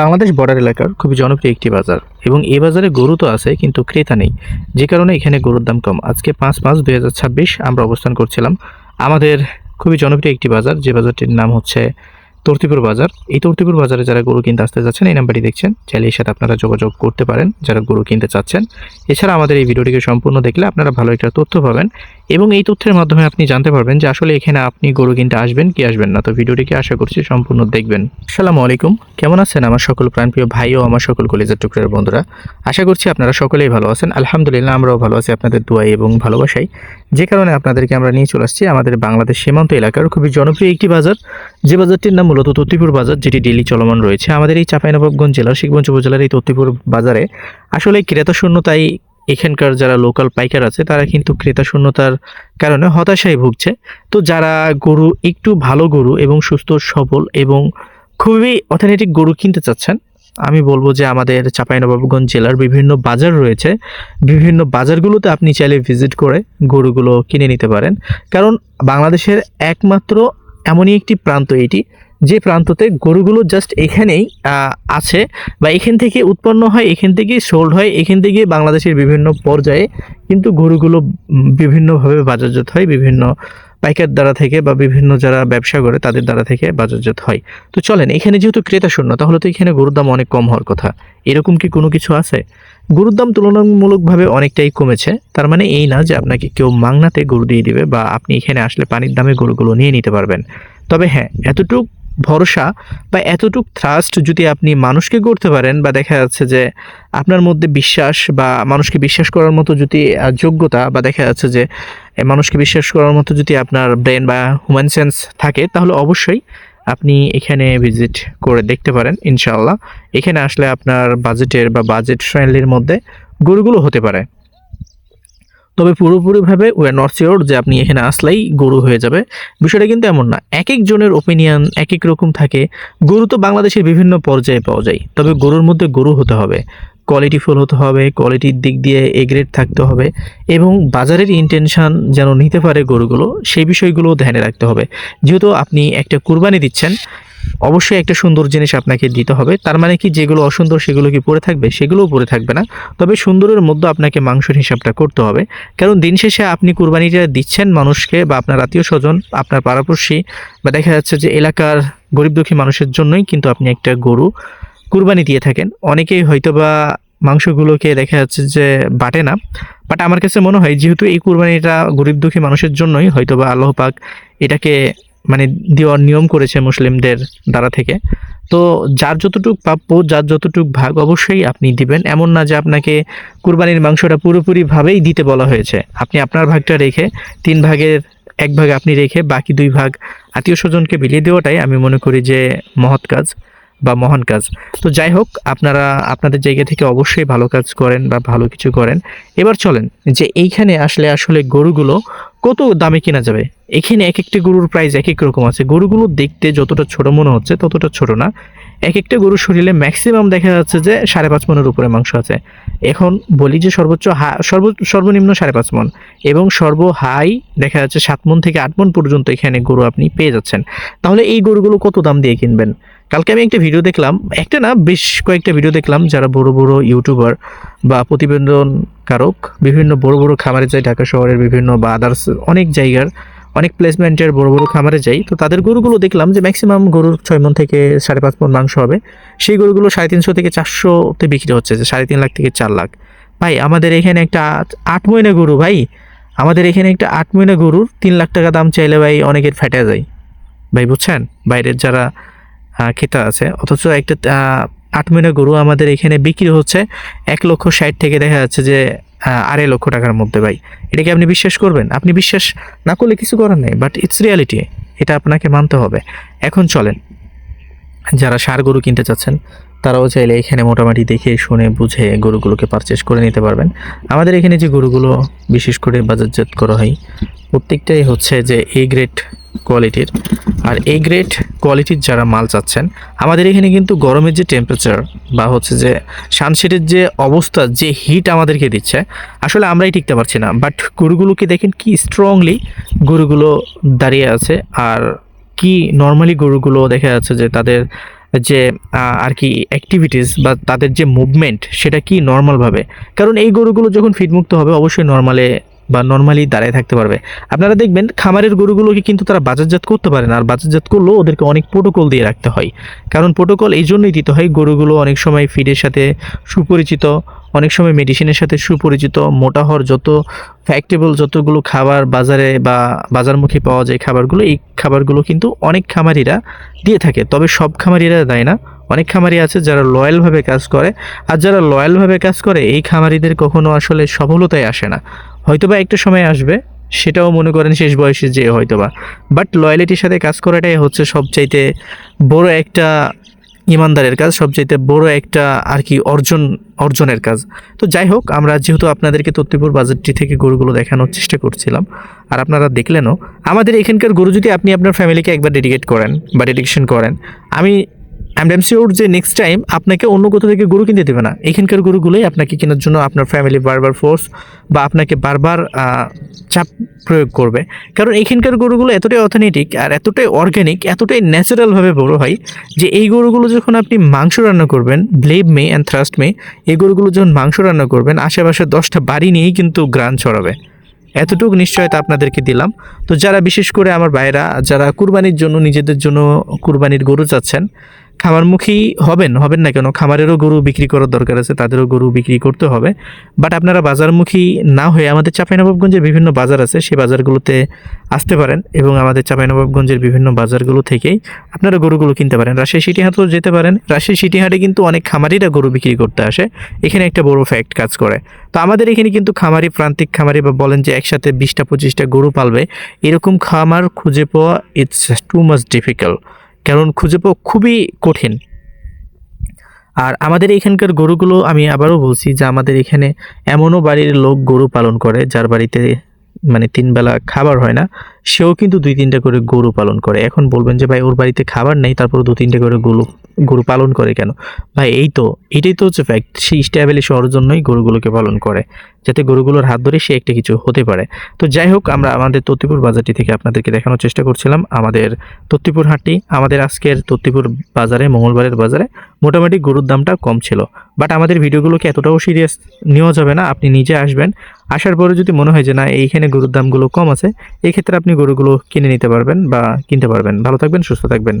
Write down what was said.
Bangladesh border এলাকার খুবই জনপ্রিয় একটি বাজার এবং এই বাজারে গরু তো আছে কিন্তু ক্রেতা নেই, যে কারণে এখানে গরুর দাম কম। আজকে 5/5/2026 আমরা অবস্থান করছিলাম আমাদের খুবই জনপ্রিয় একটি বাজার, যে বাজারটির নাম হচ্ছে তর্তিপুর বাজার। এই তর্তিপুর বাজারে যারা গরু কিনতে আসতে যাচ্ছেন, এই নাম্বারটি দেখছেন, চাইলে এর সাথে আপনারা যোগাযোগ করতে পারেন যারা গরু কিনতে চাচ্ছেন। এছাড়া আমাদের এই ভিডিওটিকে সম্পূর্ণ দেখলে আপনারা ভালো একটা তথ্য পাবেন এবং এই তথ্যের মাধ্যমে আপনি জানতে পারবেন যে আসলে এখানে আপনি গরু কিনতে আসবেন কি আসবেন না। তো ভিডিওটিকে আশা করছি সম্পূর্ণ দেখবেন। আসসালামু আলাইকুম, কেমন আছেন আমার সকল প্রাণপ্রিয় ভাই ও আমার সকল কলেজের টুকরার বন্ধুরা? আশা করছি আপনারা সকলেই ভালো আছেন। আলহামদুলিল্লাহ, আমরাও ভালো আছি আপনাদের দোয়াই এবং ভালোবাসাই, যে কারণে আপনাদেরকে আমরা নিয়ে চলে আসছি আমাদের বাংলাদেশ সীমান্ত এলাকার খুবই জনপ্রিয় একটি বাজার, যে বাজারটির নাম মূলত তত্তিপুর বাজার, যেটি ডেইলি চলমান রয়েছে আমাদের এই চাঁপাইনবাবগঞ্জ জেলার শিখগঞ্জ উপজেলার এই তত্তিপুর বাজারে। আসলে ক্রেতা শূন্যতাই এখানকার যারা লোকাল পাইকার আছে তারা কিন্তু ক্রেতা শূন্যতার কারণে হতাশায় ভুগছে। তো যারা গরু একটু ভালো গরু এবং সুস্থ সবল এবং খুবই অথেন্টিক গরু কিনতে চাচ্ছেন, আমি বলবো যে আমাদের চাঁপাইনবাবগঞ্জ জেলার বিভিন্ন বাজার রয়েছে, বিভিন্ন বাজারগুলোতে আপনি চাইলে ভিজিট করে গরুগুলো কিনে নিতে পারেন। কারণ বাংলাদেশের একমাত্র এমনই একটি প্রান্ত এটি, যে প্রান্ততে গরুগুলো জাস্ট এখানেই আছে বা এখান থেকে উৎপন্ন হয়, এখান থেকেই সোল্ড হয়, এখান থেকে বাংলাদেশের বিভিন্ন পর্যায়ে কিন্তু গরুগুলো বিভিন্নভাবে বাজারজাত হয়, বিভিন্ন পাইকার দ্বারা থেকে বা বিভিন্ন যারা ব্যবসা করে তাদের দ্বারা থেকে বাজারজাত হয়। তো চলেন, এখানে যেহেতু ক্রেতা শূন্য, তাহলে তো এখানে গরুর দাম অনেক কম হওয়ার কথা। এরকম কি কোনো কিছু আছে? গরুর দাম তুলনামূলকভাবে অনেকটাই কমেছে। তার মানে এই না যে আপনাকে কেউ মাংনাতে গরু দিয়ে দিবে বা আপনি এখানে আসলে পানির দামে গরুগুলো নিয়ে নিতে পারবেন। তবে হ্যাঁ, এতটুক ভরসা বা এতটুক ট্রাস্ট যদি আপনি মানুষকে করতে পারেন, বা দেখা যাচ্ছে যে আপনার মধ্যে বিশ্বাস বা মানুষকে বিশ্বাস করার মতো যদি যোগ্যতা, বা দেখা যাচ্ছে যে মানুষকে বিশ্বাস করার মতো যদি আপনার ব্রেন বা হিউম্যান সেন্স থাকে, তাহলে অবশ্যই আপনি এখানে ভিজিট করে দেখতে পারেন। ইনশাআল্লাহ এখানে আসলে আপনার বাজেটের বা বাজেট ফ্রেন্ডলির মধ্যে গরুগুলো হতে পারে। তবে পুরোপুরিভাবে উই আর নট শিওর যে আপনি এখানে আসলেই গরু হয়ে যাবে, বিষয়টা কিন্তু এমন না। এক একজনের ওপিনিয়ন এক এক রকম থাকে। গরু তো বাংলাদেশের বিভিন্ন পর্যায়ে পাওয়া যায়, তবে গরুর মধ্যে গরু হতে হবে, কোয়ালিটিফুল হতে হবে, কোয়ালিটির দিক দিয়ে এ গ্রেড থাকতে হবে এবং বাজারের ইন্টেনশন যেন নিতে পারে গরুগুলো, সেই বিষয়গুলো ধ্যানে রাখতে হবে। যেহেতু আপনি একটা কুরবানি দিচ্ছেন, অবশ্যই একটা সুন্দর জিনিস আপনাকে দিতে হবে। তার মানে কি যেগুলো অসুন্দর সেগুলো কি পড়ে থাকবে? সেগুলোও পড়ে থাকবে না। তবে সুন্দরের মধ্যে আপনাকে মাংসের হিসাবটা করতে হবে। কারণ দিন শেষে আপনি কুরবানিটা দিচ্ছেন মানুষকে বা আপনার আত্মীয় স্বজন, আপনার পাড়াপড়শি বা দেখা যাচ্ছে যে এলাকার গরিব দুঃখী মানুষের জন্যই কিন্তু আপনি একটা গরু কুরবানি দিয়ে থাকেন। অনেকেই হয়তো বা মাংসগুলোকে দেখা যাচ্ছে যে বাটে না, বাট আমার কাছে মনে হয় যেহেতু এই কুরবানিটা গরিব দুঃখী মানুষের জন্যই হয়তো বা আল্লাহ পাক এটাকে মানে দেওয়ার নিয়ম করেছে মুসলিমদের দ্বারা থেকে। তো যার যতটুক প্রাপ্য, যার যতটুক ভাগ অবশ্যই আপনি দিবেন। এমন না যে আপনাকে কুরবানির মাংসটা পুরোপুরিভাবেই দিতে বলা হয়েছে। আপনি আপনার ভাগটা রেখে 3 ভাগের 1 ভাগ আপনি রেখে বাকি 2 ভাগ আত্মীয় স্বজনকে বিলিয়ে দেওয়াটাই আমি মনে করি যে মহৎ কাজ বা মহান কাজ। তো যাই হোক, আপনারা আপনাদের জায়গা থেকে অবশ্যই ভালো কাজ করেন বা ভালো কিছু করেন। এবার চলেন যে এইখানে আসলে গরুগুলো কত দামে কেনা যাবে। এখানে এক একটা গরুর প্রাইস এক এক রকম আছে। গরুগুলো দেখতে যতটা ছোট মনে হচ্ছে ততটা ছোট না। এক একটা গরুর শরীরে ম্যাক্সিমাম দেখা যাচ্ছে যে 5.5 মনের উপরে মাংস আছে। এখন বলি যে সর্বনিম্ন 5.5 মন এবং সর্ব হাই দেখা যাচ্ছে 7 মন থেকে 8 মন পর্যন্ত এখানে গরু আপনি পেয়ে যাচ্ছেন। তাহলে এই গরুগুলো কত দাম দিয়ে কিনবেন? কালকে আমি একটা ভিডিও দেখলাম, একটা না বেশ কয়েকটা ভিডিও দেখলাম, যারা বড় বড় ইউটিউবার বা প্রতিবেদনকারক বিভিন্ন বড় বড় খামারে যায়, ঢাকা শহরের বিভিন্ন বা আদার্স অনেক জায়গার অনেক প্লেসমেন্টের বড় বড় খামারে যাই। তো তাদের গরুগুলো দেখলাম যে ম্যাক্সিমাম গরুর 6 মন থেকে 5.5 মন মাংস হবে। সেই গরুগুলো 350 থেকে 400-তে বিক্রি হচ্ছে, যে 3.5 লাখ থেকে 4 লাখ। ভাই আমাদের এখানে একটা 8 মহিনা গরু, ভাই আমাদের এখানে একটা 8 মহিনা গরুর 3 লাখ টাকা দাম চাইলে ভাই অনেকের ফেটে যায় ভাই, বুঝছেন? বাইরের যারা খেতা আছে, অথচ একটা 8 মহিনা গরু আমাদের এখানে বিক্রি হচ্ছে 1,60,000 থেকে দেখা যাচ্ছে যে 2.5 লক্ষ টাকার মধ্যে। ভাই এটা কি আপনি বিশ্বাস করবেন? আপনি বিশ্বাস না করলে কিছু করার নেই, বাট ইটস রিয়ালিটি, এটা আপনাকে মানতে হবে। এখন চলেন, যারা ষাঁড় গরু কিনতে চাচ্ছেন তারাও চাইলে এখানে মোটামুটি দেখে শুনে বুঝে গরুগুলোকে পারচেস করে নিতে পারবেন। আমাদের এখানে যে গরুগুলো বিশেষ করে বাজারজাত করা হয় প্রত্যেকটাই হচ্ছে যে এ গ্রেড কোয়ালিটির। আর এ গ্রেড কোয়ালিটির যারা মাল চাচ্ছেন, আমাদের এখানে কিন্তু গরমের যে টেম্পারেচার বা হচ্ছে যে সানশেডের যে অবস্থা, যে হিট আমাদেরকে দিচ্ছে, আসলে আমরাই টিকতে পারছি না। বাট গরুগুলোকে দেখেন কি স্ট্রংলি গরুগুলো দাঁড়িয়ে আছে। আর কি নর্মালি গরুগুলো দেখা যাচ্ছে যে তাদের যে আর কি অ্যাক্টিভিটিস বা তাদের যে মুভমেন্ট সেটা কি নর্মালভাবে, কারণ এই গরুগুলো যখন ফিডমুক্ত হবে অবশ্যই নর্মালি দাঁড়ায় থাকতে পারবে। আপনারা দেখবেন খামারের গরুগুলোকে কিন্তু তারা বাজারজাত করতে পারে না, আর বাজারজাত করলেও ওদেরকে অনেক প্রোটোকল দিয়ে রাখতে হয়। কারণ প্রোটোকল এই জন্যই দিতে হয়, গরুগুলো অনেক সময় ফিডের সাথে সুপরিচিত, অনেক সময় মেডিসিনের সাথে সুপরিচিত। মোটা হওয়ার যতগুলো খাবার বাজারে বা বাজারমুখী পাওয়া যায় খাবারগুলো, এই খাবারগুলো কিন্তু অনেক খামারিরা দিয়ে থাকে, তবে সব খামারিরা দেয় না। অনেক খামারি আছে যারা লয়ালভাবে কাজ করে, আর যারা লয়ালভাবে কাজ করে এই খামারিদের কখনো আসলে সফলতায় আসে না। হয়তোবা একটা সময় আসবে, সেটাও মনে করেন শেষ বয়সে যে হয়তোবা, বাট লয়ালিটির সাথে কাজ করাটাই হচ্ছে সবচাইতে বড় একটা ইমানদারের কাজ, সবচাইতে বড় একটা আর কি অর্জনের কাজ। তো যাই হোক, আমরা যেহেতু আপনাদেরকে তত্ত্বপুর বাজারটি থেকে গরুগুলো দেখানোর চেষ্টা করছিলাম, আর আপনারা দেখলেনও, আমাদের এখানকার গরু যদি আপনি আপনার ফ্যামিলিকে একবার ডেডিকেট করেন বা ডেডিকেশন করেন, আমি এম শিওর যে নেক্সট টাইম আপনাকে অন্য কোথাও থেকে গরু কিনতে দেবে না, এখানকার গরুগুলোই আপনাকে কেনার জন্য আপনার ফ্যামিলি বারবার ফোর্স বা আপনাকে বারবার চাপ প্রয়োগ করবে। কারণ এখানকার গরুগুলো এতটাই অথেন্টিক আর এতটাই অর্গ্যানিক, এতটাই ন্যাচারালভাবে বড় হয় যে এই গরুগুলো যখন আপনি মাংস রান্না করবেন, believe me and trust me, এই গরুগুলো যখন মাংস রান্না করবেন আশেপাশে 10টা বাড়ি নিয়েই কিন্তু ঘ্রাণ ছড়াবে। এতটুকু নিশ্চয়তা আপনাদেরকে দিলাম। তো যারা বিশেষ করে আমার ভাইরা যারা কুরবানির জন্য নিজেদের জন্য কুরবানির গরু চাচ্ছেন, খামারমুখী হবেন না কেন, খামারেরও গরু বিক্রি করার দরকার আছে, তাদেরও গরু বিক্রি করতে হবে, বাট আপনারা বাজারমুখী না হয়ে আমাদের চাঁপাইনবাবগঞ্জের বিভিন্ন বাজার আছে, সেই বাজারগুলোতে আসতে পারেন এবং আমাদের চাঁপাইনবাবগঞ্জের বিভিন্ন বাজারগুলো থেকেই আপনারা গরুগুলো কিনতে পারেন। রাজশাহী সিটি হাটেও যেতে পারেন, রাজশাহী সিটি হাটে কিন্তু অনেক খামারিরা গরু বিক্রি করতে আসে, এখানে একটা বড় ফ্যাক্ট কাজ করে। তো আমাদের এখানে কিন্তু প্রান্তিক খামারি বা বলেন যে একসাথে 20টা-25টা গরু পালবে, এরকম খামার খুঁজে পাওয়া ইটস টু মাচ ডিফিকাল্ট, কারণ খুঁজে পাওয়া খুবই কঠিন। আর আমাদের এখানকার গরুগুলো, আমি আবারও বলছি যে আমাদের এখানে এমনও বাড়ির লোক গরু পালন করে যার বাড়িতে মানে 3 বেলা খাবার হয় না, সেও কিন্তু 2-3টা করে গরু পালন করে। এখন বলবেন যে ভাই ওর বাড়িতে খাবার নেই তারপর 2-3টা করে গরু পালন করে কেন? ভাই এটাই তো হচ্ছে ফ্যাক্ট, সেই স্ট্যাবলিশ হওয়ার জন্যই গরুগুলোকে পালন করে, যাতে গরুগুলোর হাত ধরে সে একটা কিছু হতে পারে। তো যাই হোক, আমরা আমাদের তত্ত্বপুর বাজারটি থেকে আপনাদেরকে দেখানোর চেষ্টা করছিলাম আমাদের তত্ত্বপুর হাটটি। আমাদের আজকের তত্ত্বপুর বাজারে, মঙ্গলবারের বাজারে মোটামুটি গরুর দামটা কম ছিল, বাট আমাদের ভিডিওগুলোকে এতটাও সিরিয়াস নেওয়া যাবে না। আপনি নিজে আসবেন, আসার পরে যদি মনে হয় যে না এইখানে গরুর দামগুলো কম আছে, এই ক্ষেত্রে আপনি গরুগুলো কিনে নিতে পারবেন বা কিনতে পারবেন। ভালো থাকবেন, সুস্থ থাকবেন।